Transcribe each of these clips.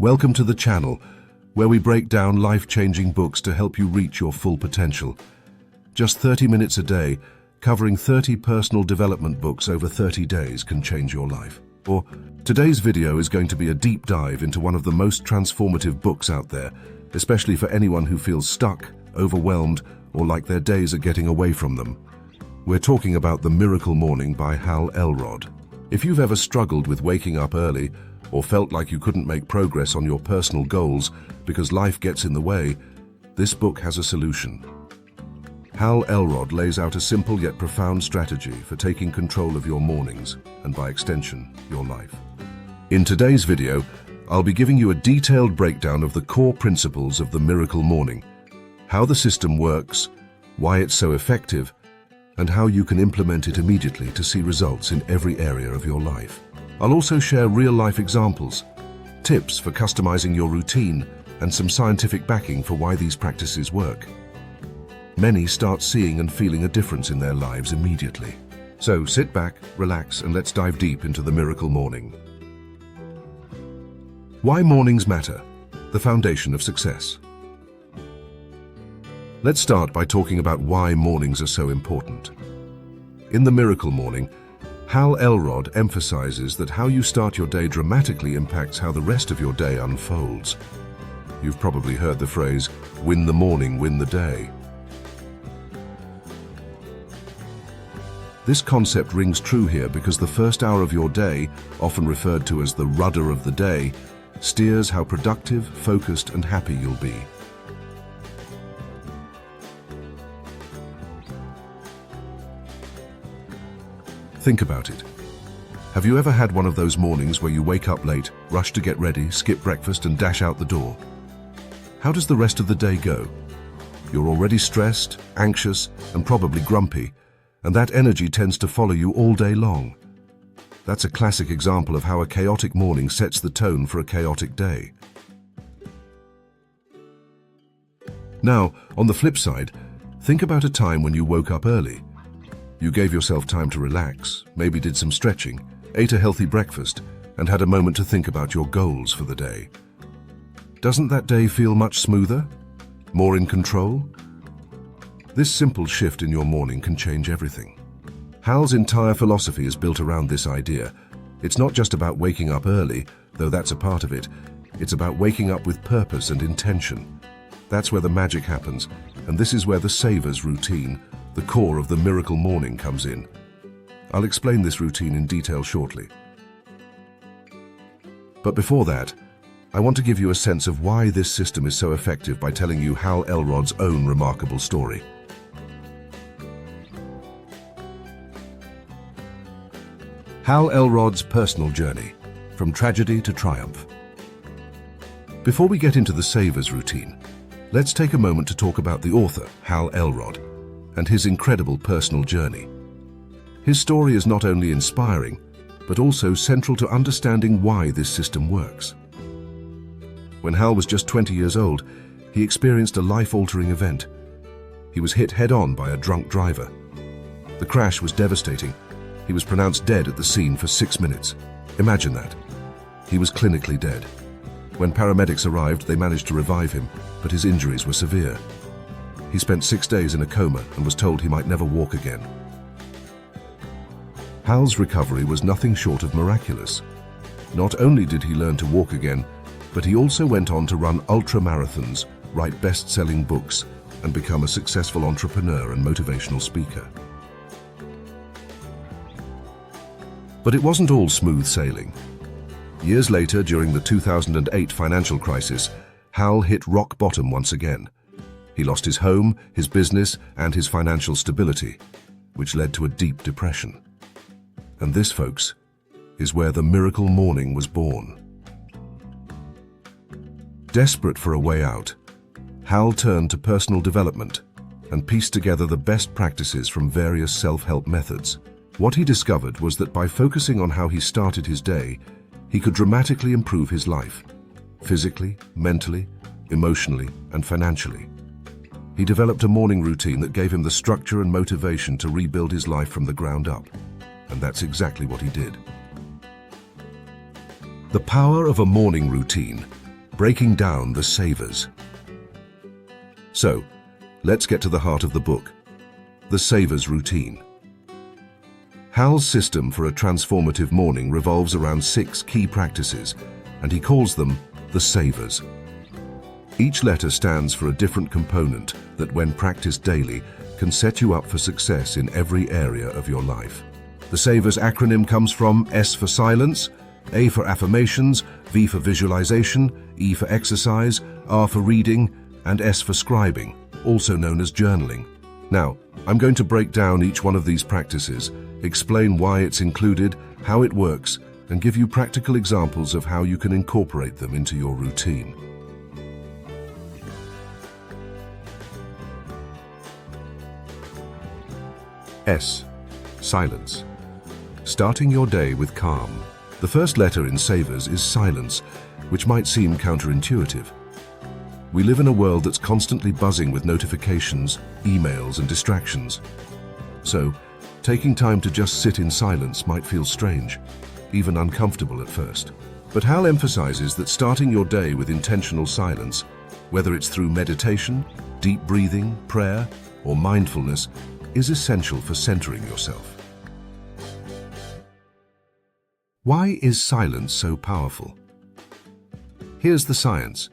Welcome to the channel, where we break down life-changing books to help you reach your full potential. Just 30 minutes a day, covering 30 personal development books over 30 days can change your life. Or today's video is going to be a deep dive into one of the most transformative books out there, especially for anyone who feels stuck, overwhelmed, or like their days are getting away from them. We're talking about The Miracle Morning by Hal Elrod. If you've ever struggled with waking up early, or felt like you couldn't make progress on your personal goals because life gets in the way, this book has a solution. Hal Elrod lays out a simple yet profound strategy for taking control of your mornings, and by extension, your life. In today's video, I'll be giving you a detailed breakdown of the core principles of the Miracle Morning, how the system works, why it's so effective, and how you can implement it immediately to see results in every area of your life. I'll also share real-life examples, tips for customizing your routine, and some scientific backing for why these practices work. Many start seeing and feeling a difference in their lives immediately. So sit back, relax, and let's dive deep into the Miracle Morning. Why mornings matter, the foundation of success. Let's start by talking about why mornings are so important. In The Miracle Morning, Hal Elrod emphasizes that how you start your day dramatically impacts how the rest of your day unfolds. You've probably heard the phrase, "Win the morning, win the day." This concept rings true here because the first hour of your day, often referred to as the rudder of the day, steers how productive, focused, and happy you'll be. Think about it. Have you ever had one of those mornings where you wake up late, rush to get ready, skip breakfast, and dash out the door? How does the rest of the day go? You're already stressed, anxious, and probably grumpy, and that energy tends to follow you all day long. That's a classic example of how a chaotic morning sets the tone for a chaotic day. Now, on the flip side, think about a time when you woke up early. You gave yourself time to relax, maybe did some stretching, ate a healthy breakfast, and had a moment to think about your goals for the day. Doesn't that day feel much smoother? More in control? This simple shift in your morning can change everything. Hal's entire philosophy is built around this idea. It's not just about waking up early, though that's a part of it. It's about waking up with purpose and intention. That's where the magic happens, and this is where the Savers routine, the core of the Miracle Morning, comes in. I'll explain this routine in detail shortly. But before that, I want to give you a sense of why this system is so effective by telling you Hal Elrod's own remarkable story. Hal Elrod's personal journey, from tragedy to triumph. Before we get into the Savers routine, let's take a moment to talk about the author, Hal Elrod, and his incredible personal journey. His story is not only inspiring, but also central to understanding why this system works. When Hal was just 20 years old, he experienced a life-altering event. He was hit head-on by a drunk driver. The crash was devastating. He was pronounced dead at the scene for 6 minutes. Imagine that. He was clinically dead. When paramedics arrived, they managed to revive him, but his injuries were severe. He spent 6 days in a coma and was told he might never walk again. Hal's recovery was nothing short of miraculous. Not only did he learn to walk again, but he also went on to run ultra-marathons, write best-selling books, and become a successful entrepreneur and motivational speaker. But it wasn't all smooth sailing. Years later, during the 2008 financial crisis, Hal hit rock bottom once again. He lost his home, his business, and his financial stability, which led to a deep depression. And this, folks, is where the Miracle Morning was born. Desperate for a way out, Hal turned to personal development and pieced together the best practices from various self-help methods. What he discovered was that by focusing on how he started his day, he could dramatically improve his life, physically, mentally, emotionally, and financially. He developed a morning routine that gave him the structure and motivation to rebuild his life from the ground up. And that's exactly what he did. The power of a morning routine breaking down the savers. So, let's get to the heart of the book, the savers routine. Hal's system for a transformative morning revolves around 6 key practices, and he calls them the savers. Each letter stands for a different component that, when practiced daily, can set you up for success in every area of your life. The savers acronym comes from S for silence, A for affirmations, V for visualization, E for exercise, R for reading, and S for scribing, also known as journaling. Now, I'm going to break down each one of these practices, explain why it's included, how it works, and give you practical examples of how you can incorporate them into your routine. S. Silence. Starting your day with calm. The first letter in savers is silence, which might seem counterintuitive. We live in a world that's constantly buzzing with notifications, emails, and distractions. So, taking time to just sit in silence might feel strange, even uncomfortable at first. But Hal emphasizes that starting your day with intentional silence, whether it's through meditation, deep breathing, prayer, or mindfulness, is essential for centering yourself. Why is silence so powerful? Here's the science.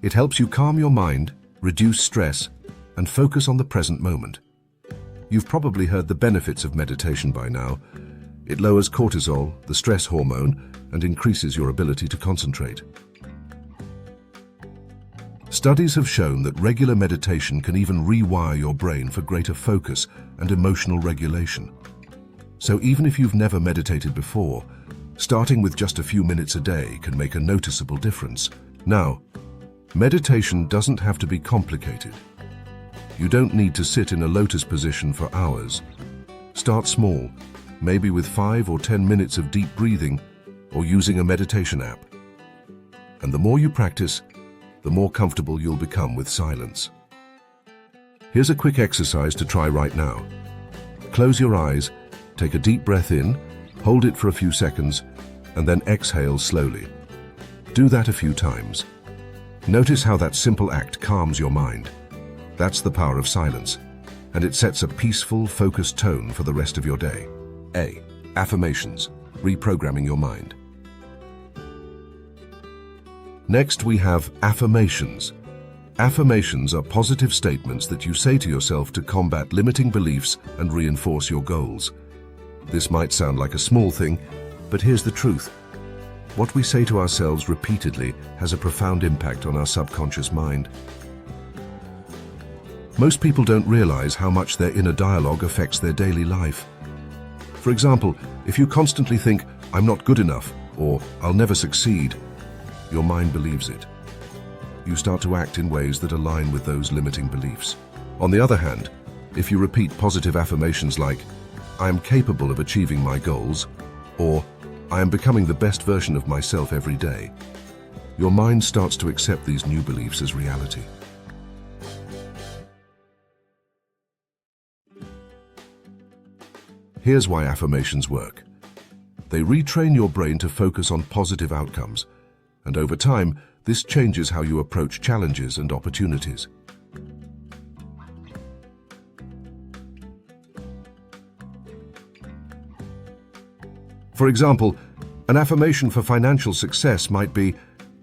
It helps you calm your mind, reduce stress, and focus on the present moment. You've probably heard the benefits of meditation by now. It lowers cortisol, the stress hormone, and increases your ability to concentrate. Studies have shown that regular meditation can even rewire your brain for greater focus and emotional regulation. So even if you've never meditated before, starting with just a few minutes a day can make a noticeable difference. Now, meditation doesn't have to be complicated. You don't need to sit in a lotus position for hours. Start small, maybe with 5 or 10 minutes of deep breathing or using a meditation app. And the more you practice, the more comfortable you'll become with silence. Here's a quick exercise to try right now. Close your eyes, take a deep breath in, hold it for a few seconds, and then exhale slowly. Do that a few times. Notice how that simple act calms your mind. That's the power of silence, and it sets a peaceful, focused tone for the rest of your day. A. Affirmations, reprogramming your mind. Next, we have affirmations. Affirmations are positive statements that you say to yourself to combat limiting beliefs and reinforce your goals. This might sound like a small thing, but here's the truth. What we say to ourselves repeatedly has a profound impact on our subconscious mind. Most people don't realize how much their inner dialogue affects their daily life. For example, if you constantly think, "I'm not good enough," or "I'll never succeed," your mind believes it. You start to act in ways that align with those limiting beliefs. On the other hand, if you repeat positive affirmations like, "I am capable of achieving my goals," or "I am becoming the best version of myself every day," your mind starts to accept these new beliefs as reality. Here's why affirmations work. They retrain your brain to focus on positive outcomes, and over time, this changes how you approach challenges and opportunities. For example, an affirmation for financial success might be,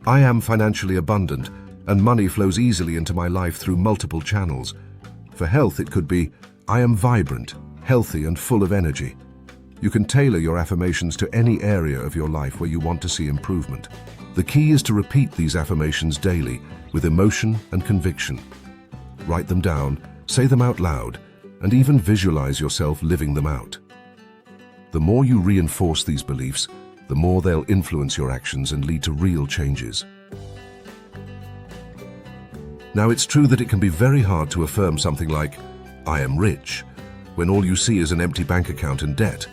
"I am financially abundant, and money flows easily into my life through multiple channels." For health, it could be, "I am vibrant, healthy, and full of energy." You can tailor your affirmations to any area of your life where you want to see improvement. The key is to repeat these affirmations daily with emotion and conviction. Write them down, say them out loud, and even visualize yourself living them out. The more you reinforce these beliefs, the more they'll influence your actions and lead to real changes. Now, it's true that it can be very hard to affirm something like, "I am rich," when all you see is an empty bank account and debt.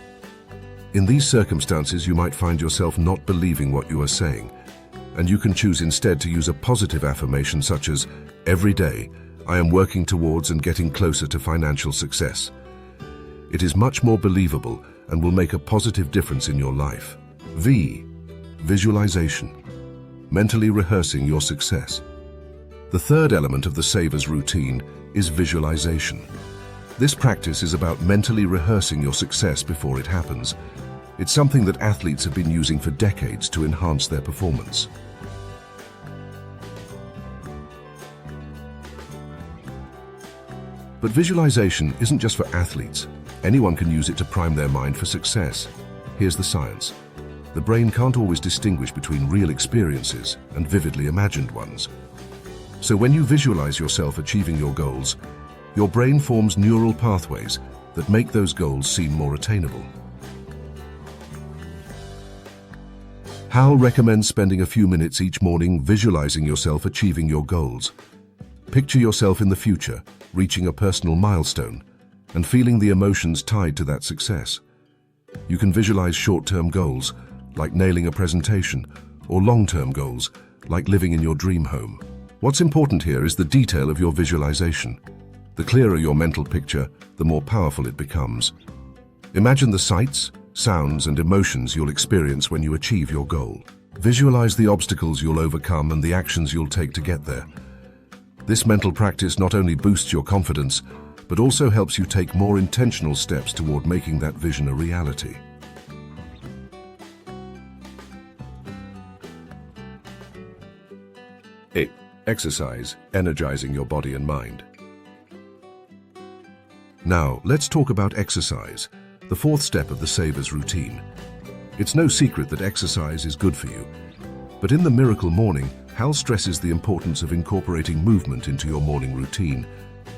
In these circumstances, you might find yourself not believing what you are saying, and you can choose instead to use a positive affirmation such as, "Every day, I am working towards and getting closer to financial success." It is much more believable and will make a positive difference in your life. V. Visualization. mentally rehearsing your success. The third element of the Saver's routine is visualization. This practice is about mentally rehearsing your success before it happens. It's something that athletes have been using for decades to enhance their performance. But visualization isn't just for athletes. Anyone can use it to prime their mind for success. Here's the science. The brain can't always distinguish between real experiences and vividly imagined ones. So when you visualize yourself achieving your goals, your brain forms neural pathways that make those goals seem more attainable. Hal recommends spending a few minutes each morning visualizing yourself achieving your goals. Picture yourself in the future, reaching a personal milestone, and feeling the emotions tied to that success. You can visualize short-term goals, like nailing a presentation, or long-term goals, like living in your dream home. What's important here is the detail of your visualization. The clearer your mental picture, the more powerful it becomes. Imagine the sights, sounds, and emotions you'll experience when you achieve your goal. Visualize the obstacles you'll overcome and the actions you'll take to get there. This mental practice not only boosts your confidence, but also helps you take more intentional steps toward making that vision a reality. Exercise, energizing your body and mind. Now, let's talk about exercise, the fourth step of the Saver's routine. It's no secret that exercise is good for you, but in the Miracle Morning, Hal stresses the importance of incorporating movement into your morning routine,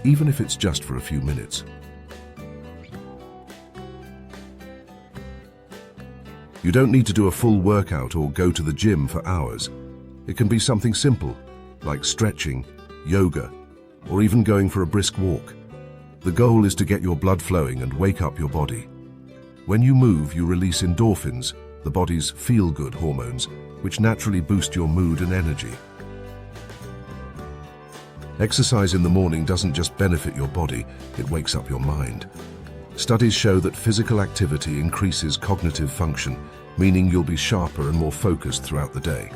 even if it's just for a few minutes. You don't need to do a full workout or go to the gym for hours. It can be something simple, like stretching, yoga, or even going for a brisk walk. The goal is to get your blood flowing and wake up your body. When you move, you release endorphins, the body's feel-good hormones, which naturally boost your mood and energy. Exercise in the morning doesn't just benefit your body, it wakes up your mind. Studies show that physical activity increases cognitive function, meaning you'll be sharper and more focused throughout the day.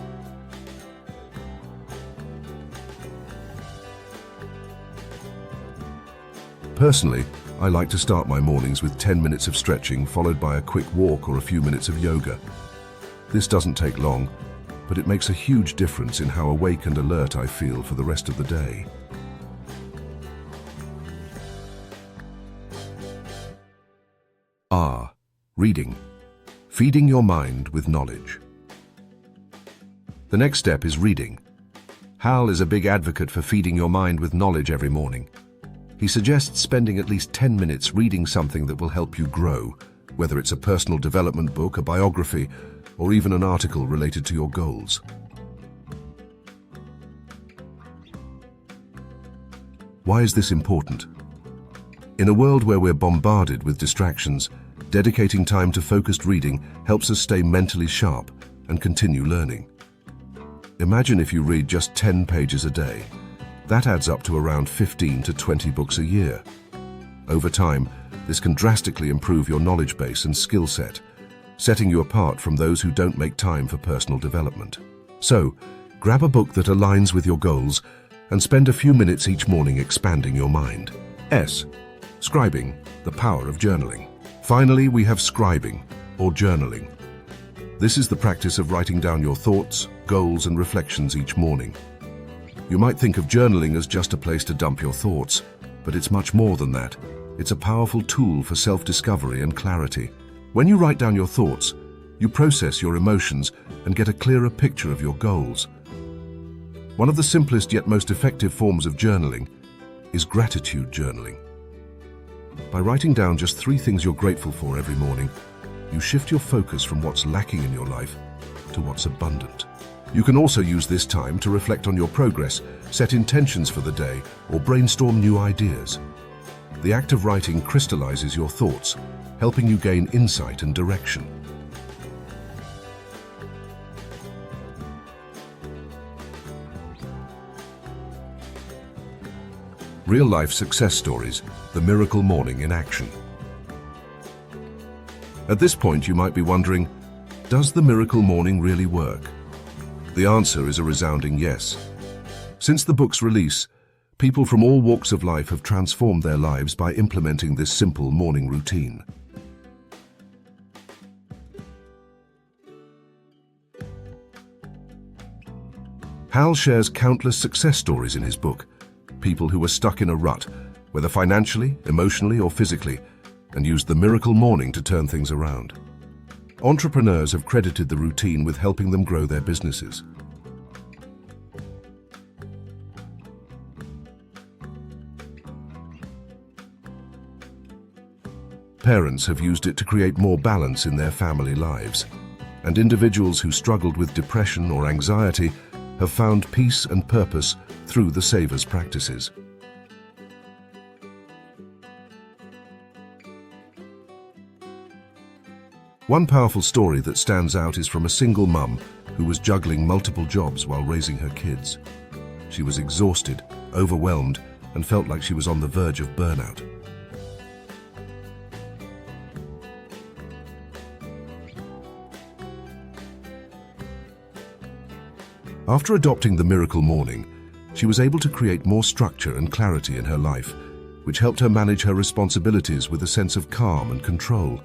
Personally, I like to start my mornings with 10 minutes of stretching followed by a quick walk or a few minutes of yoga. This doesn't take long, but it makes a huge difference in how awake and alert I feel for the rest of the day. Reading. Feeding your mind with knowledge. The next step is reading. Hal is a big advocate for feeding your mind with knowledge every morning. He suggests spending at least 10 minutes reading something that will help you grow, whether it's a personal development book, a biography, or even an article related to your goals. Why is this important? In a world where we're bombarded with distractions, dedicating time to focused reading helps us stay mentally sharp and continue learning. Imagine if you read just 10 pages a day. That adds up to around 15 to 20 books a year. Over time, this can drastically improve your knowledge base and skill set, setting you apart from those who don't make time for personal development. So, grab a book that aligns with your goals and spend a few minutes each morning expanding your mind. Scribing, the power of journaling. Finally, we have scribing, or journaling. This is the practice of writing down your thoughts, goals, and reflections each morning. You might think of journaling as just a place to dump your thoughts, but it's much more than that. It's a powerful tool for self-discovery and clarity. When you write down your thoughts, you process your emotions and get a clearer picture of your goals. One of the simplest yet most effective forms of journaling is gratitude journaling. By writing down just 3 things you're grateful for every morning, you shift your focus from what's lacking in your life to what's abundant. You can also use this time to reflect on your progress, set intentions for the day, or brainstorm new ideas. The act of writing crystallizes your thoughts, helping you gain insight and direction. Real-life success stories, the miracle morning in action. At this point, you might be wondering, does the miracle morning really work? The answer is a resounding yes. Since the book's release, people from all walks of life have transformed their lives by implementing this simple morning routine. Hal shares countless success stories in his book, people who were stuck in a rut, whether financially, emotionally, or physically, and used the miracle morning to turn things around. Entrepreneurs have credited the routine with helping them grow their businesses. Parents have used it to create more balance in their family lives, and individuals who struggled with depression or anxiety have found peace and purpose through the Savers practices. One powerful story that stands out is from a single mum who was juggling multiple jobs while raising her kids. She was exhausted, overwhelmed, and felt like she was on the verge of burnout. After adopting the miracle morning, she was able to create more structure and clarity in her life, which helped her manage her responsibilities with a sense of calm and control.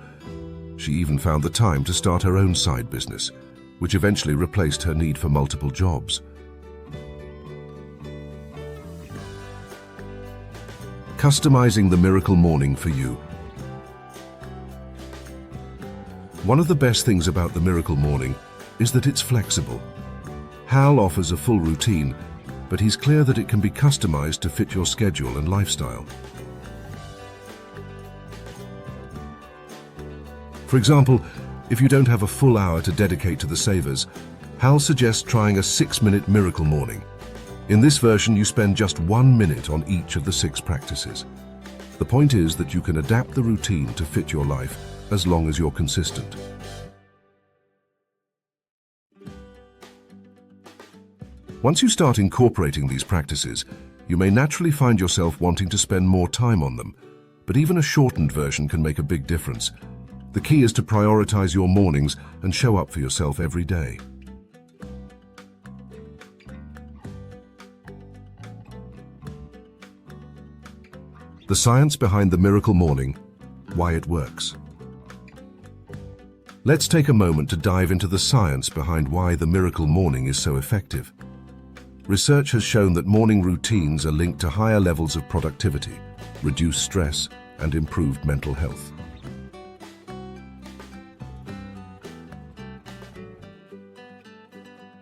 She even found the time to start her own side business, which eventually replaced her need for multiple jobs. Customizing the miracle morning for you. One of the best things about the miracle morning is that it's flexible. Hal offers a full routine, but he's clear that it can be customized to fit your schedule and lifestyle. For example, if you don't have a full hour to dedicate to the Savers, Hal suggests trying a 6-minute miracle morning. In this version, you spend just 1 minute on each of the 6 practices. The point is that you can adapt the routine to fit your life as long as you're consistent. Once you start incorporating these practices, you may naturally find yourself wanting to spend more time on them, but even a shortened version can make a big difference. The key is to prioritize your mornings and show up for yourself every day. The science behind the miracle morning, why it works. Let's take a moment to dive into the science behind why the miracle morning is so effective. Research has shown that morning routines are linked to higher levels of productivity, reduced stress, and improved mental health.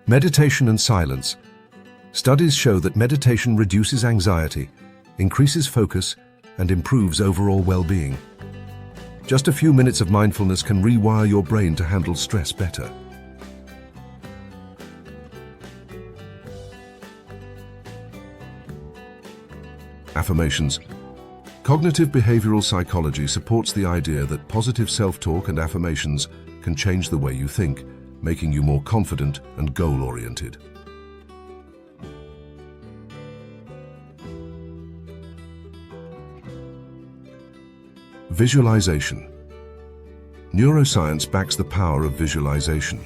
Meditation and silence. Studies show that meditation reduces anxiety, increases focus, and improves overall well-being. Just a few minutes of mindfulness can rewire your brain to handle stress better. Affirmations. Cognitive behavioral psychology supports the idea that positive self-talk and affirmations can change the way you think, making you more confident and goal-oriented. Visualization. Neuroscience backs the power of visualization,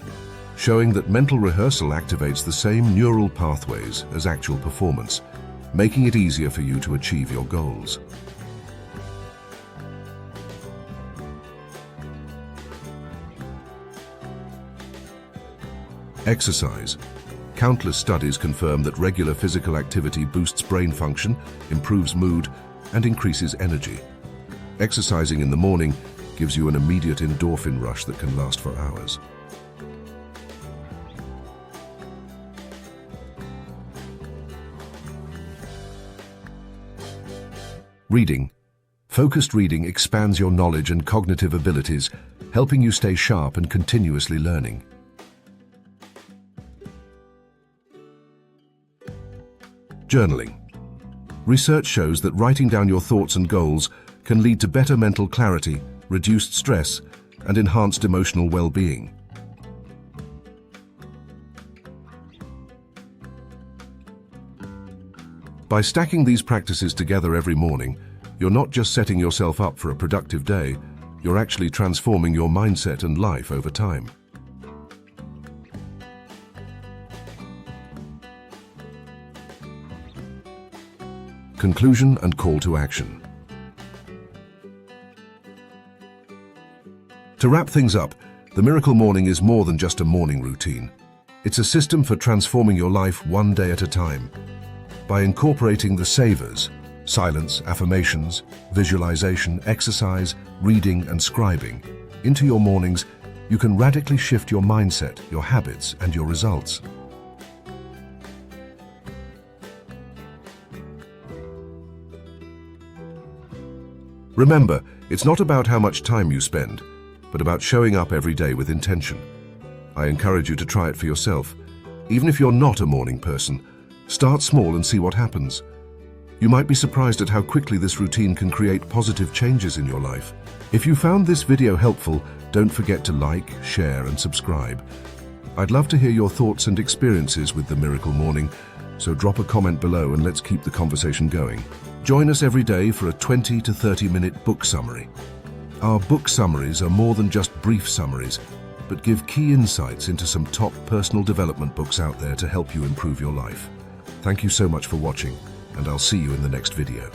showing that mental rehearsal activates the same neural pathways as actual performance, making it easier for you to achieve your goals. Exercise. Countless studies confirm that regular physical activity boosts brain function, improves mood, and increases energy. Exercising in the morning gives you an immediate endorphin rush that can last for hours. Reading. Focused reading expands your knowledge and cognitive abilities, helping you stay sharp and continuously learning. Journaling. Research shows that writing down your thoughts and goals can lead to better mental clarity, reduced stress, and enhanced emotional well-being. By stacking these practices together every morning, you're not just setting yourself up for a productive day, you're actually transforming your mindset and life over time. Conclusion and call to action. To wrap things up, the Miracle Morning is more than just a morning routine. It's a system for transforming your life one day at a time. By incorporating the savers, silence, affirmations, visualization, exercise, reading, and scribing, into your mornings, you can radically shift your mindset, your habits, and your results. Remember, it's not about how much time you spend, but about showing up every day with intention. I encourage you to try it for yourself. Even if you're not a morning person, start small and see what happens. You might be surprised at how quickly this routine can create positive changes in your life. If you found this video helpful, don't forget to like, share, and subscribe. I'd love to hear your thoughts and experiences with the Miracle Morning, so drop a comment below and let's keep the conversation going. Join us every day for a 20 to 30-minute book summary. Our book summaries are more than just brief summaries, but give key insights into some top personal development books out there to help you improve your life. Thank you so much for watching, and I'll see you in the next video.